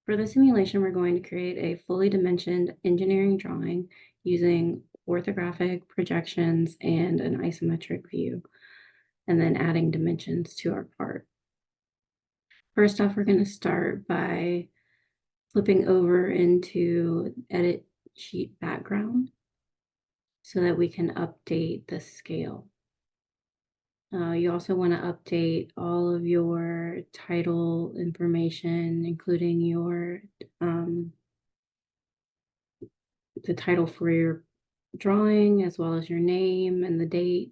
For the simulation, we're going to create a fully dimensioned engineering drawing using orthographic projections and an isometric view, and then adding dimensions to our part. First off, we're going to start by flipping over into Edit Sheet Background so that we can update the scale. You also want to update all of your title information, including your the title for your drawing, as well as your name and the date.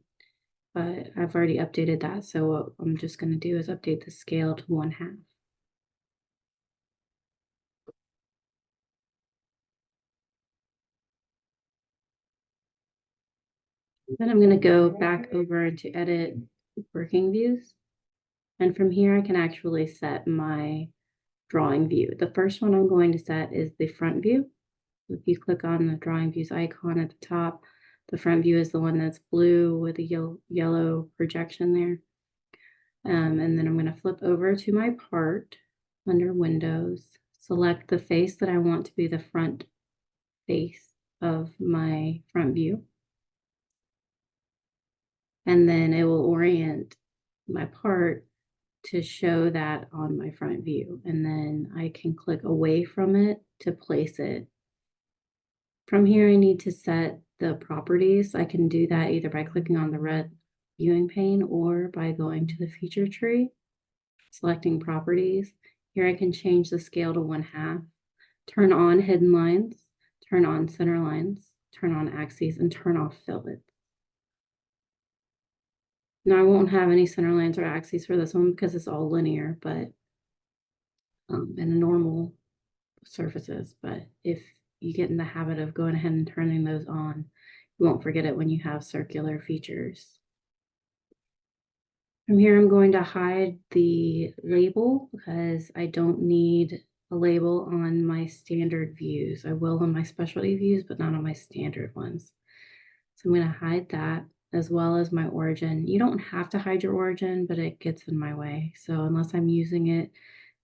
But I've already updated that, so what I'm just going to do is update the scale to 1/2. Then I'm going to go back over to Edit Working Views. And from here, I can actually set my drawing view. The first one I'm going to set is the front view. If you click on the drawing views icon at the top, the front view is the one that's blue with a yellow projection there. And then I'm going to flip over to my part under Windows, select the face that I want to be the front face of my front view. And then it will orient my part to show that on my front view. And then I can click away from it to place it. From here, I need to set the properties. I can do that either by clicking on the red viewing pane or by going to the feature tree, selecting properties. Here I can change the scale to 1/2, turn on hidden lines, turn on center lines, turn on axes, and turn off fillets. Now I won't have any center lines or axes for this one because it's all linear, but and normal surfaces. But if you get in the habit of going ahead and turning those on, you won't forget it when you have circular features. From here, I'm going to hide the label because I don't need a label on my standard views. I will on my specialty views, but not on my standard ones. So I'm going to hide that as well as my origin. You don't have to hide your origin, but it gets in my way. So unless I'm using it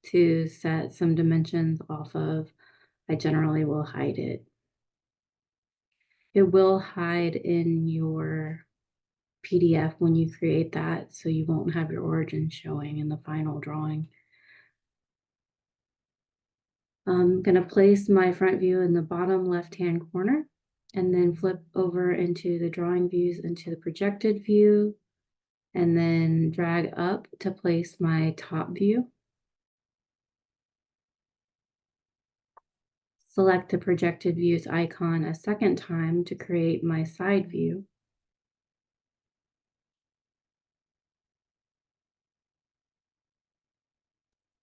to set some dimensions off of, I generally will hide it. It will hide in your PDF when you create that, so you won't have your origin showing in the final drawing. I'm going to place my front view in the bottom left-hand corner and then flip over into the drawing views into the projected view and then drag up to place my top view. Select the projected views icon a second time to create my side view.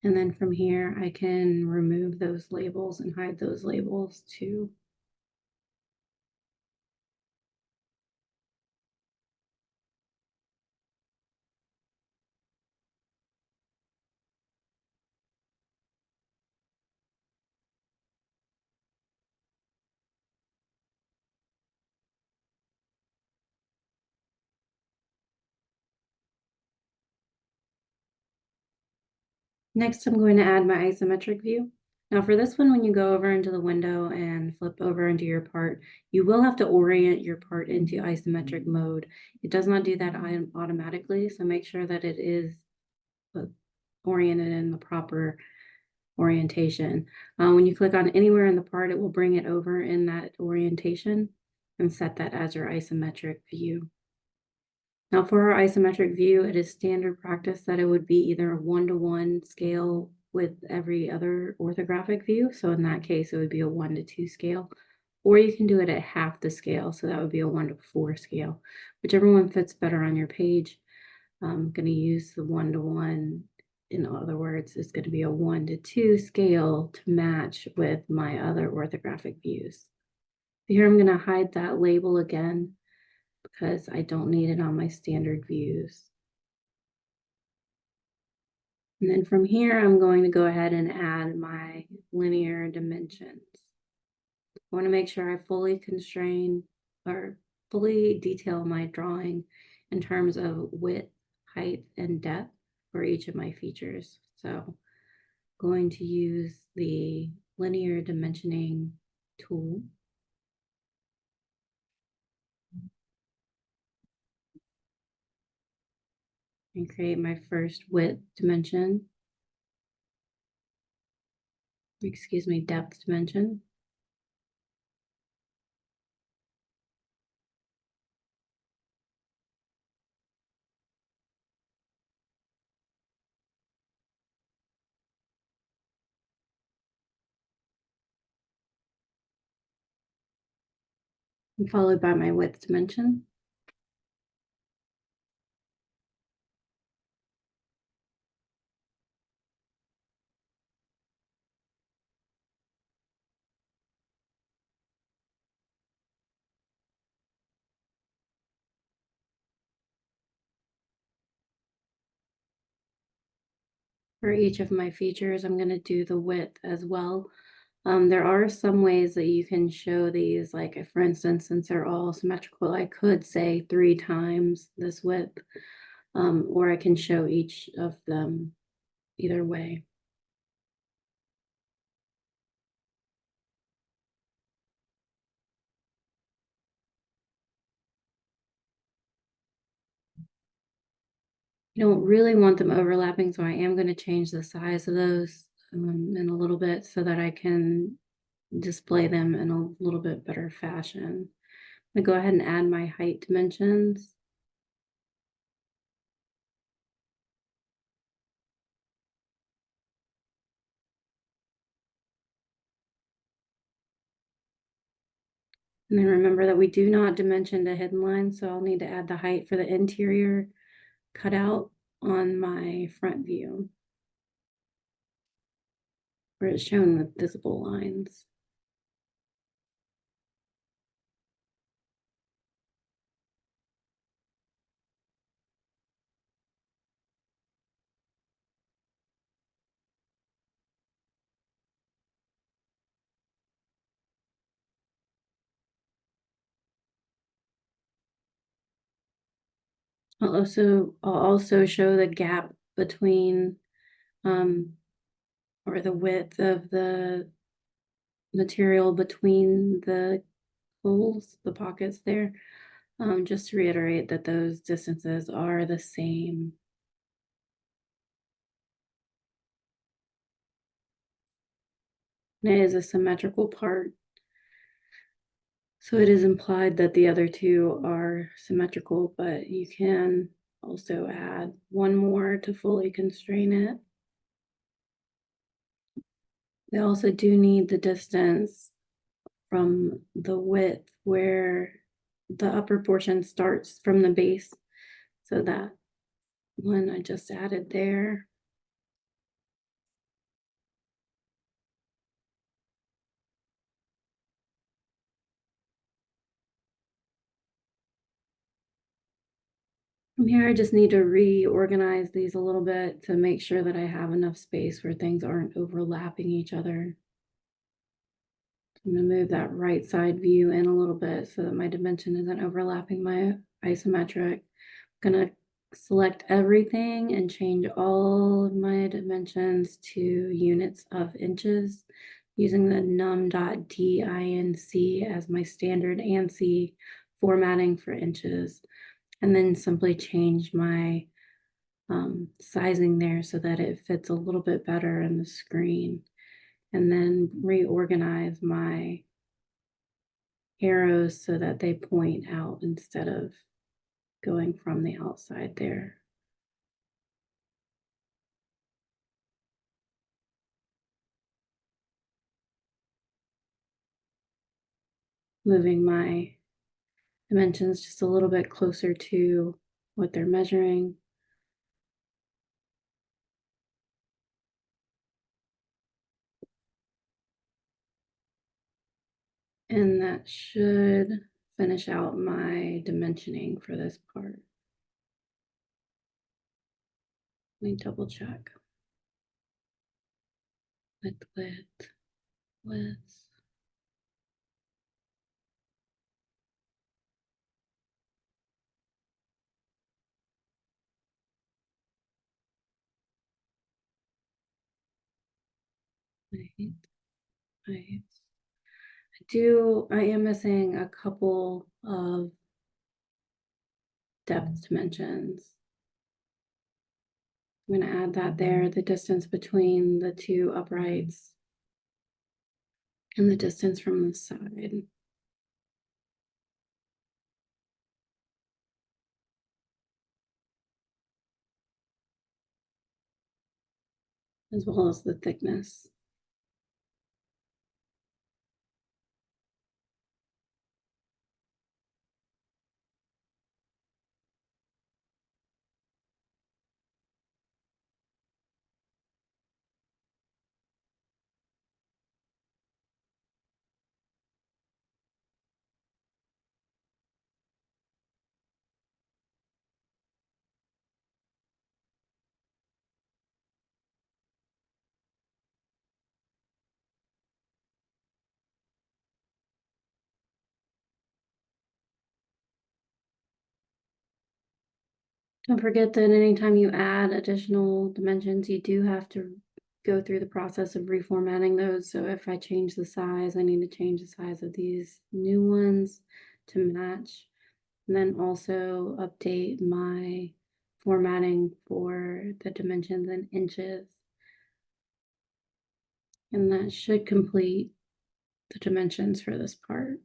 And then from here, I can remove those labels and hide those labels too. Next, I'm going to add my isometric view. Now for this one, when you go over into the window and flip over into your part, you will have to orient your part into isometric mode. It does not do that automatically, so make sure that it is oriented in the proper orientation. When you click on anywhere in the part, it will bring it over in that orientation and set that as your isometric view. Now for our isometric view, it is standard practice that it would be either a 1-to-1 scale with every other orthographic view. So in that case, it would be a 1-to-2 scale, or you can do it at half the scale. So that would be a 1-to-4 scale, whichever one fits better on your page. I'm going to use the 1-to-1. In other words, it's going to be a 1-to-2 scale to match with my other orthographic views. Here I'm going to hide that label again, because I don't need it on my standard views. And then from here, I'm going to go ahead and add my linear dimensions. I want to make sure I fully constrain or fully detail my drawing in terms of width, height, and depth for each of my features. So going to use the linear dimensioning tool. And create my first width dimension. Excuse me, depth dimension. And followed by my width dimension. For each of my features, I'm going to do the width as well. There are some ways that you can show these, like if, for instance, since they're all symmetrical, I could say 3 times this width, or I can show each of them either way. You don't really want them overlapping, so I am going to change the size of those in a little bit so that I can display them in a little bit better fashion. I'm going to go ahead and add my height dimensions. And then remember that we do not dimension the hidden line, so I'll need to add the height for the interior cutout on my front view, where it's shown with visible lines. I'll also show the gap between or the width of the material between the holes, the pockets there, just to reiterate that those distances are the same. And it is a symmetrical part, so it is implied that the other two are symmetrical, but you can also add one more to fully constrain it. We also do need the distance from the width where the upper portion starts from the base. So that one I just added there. From here, I just need to reorganize these a little bit to make sure that I have enough space where things aren't overlapping each other. I'm going to move that right side view in a little bit so that my dimension isn't overlapping my isometric. I'm going to select everything and change all of my dimensions to units of inches using the num.dinc as my standard ANSI formatting for inches, and then simply change my sizing there so that it fits a little bit better in the screen, and then reorganize my arrows so that they point out instead of going from the outside there. Moving my dimensions just a little bit closer to what they're measuring. And that should finish out my dimensioning for this part. Let me double check. Width. I I am missing a couple of depth dimensions. I'm gonna add that there, the distance between the two uprights and the distance from the side, as well as the thickness. Don't forget that anytime you add additional dimensions, you do have to go through the process of reformatting those. So if I change the size, I need to change the size of these new ones to match. And then also update my formatting for the dimensions in inches. And that should complete the dimensions for this part.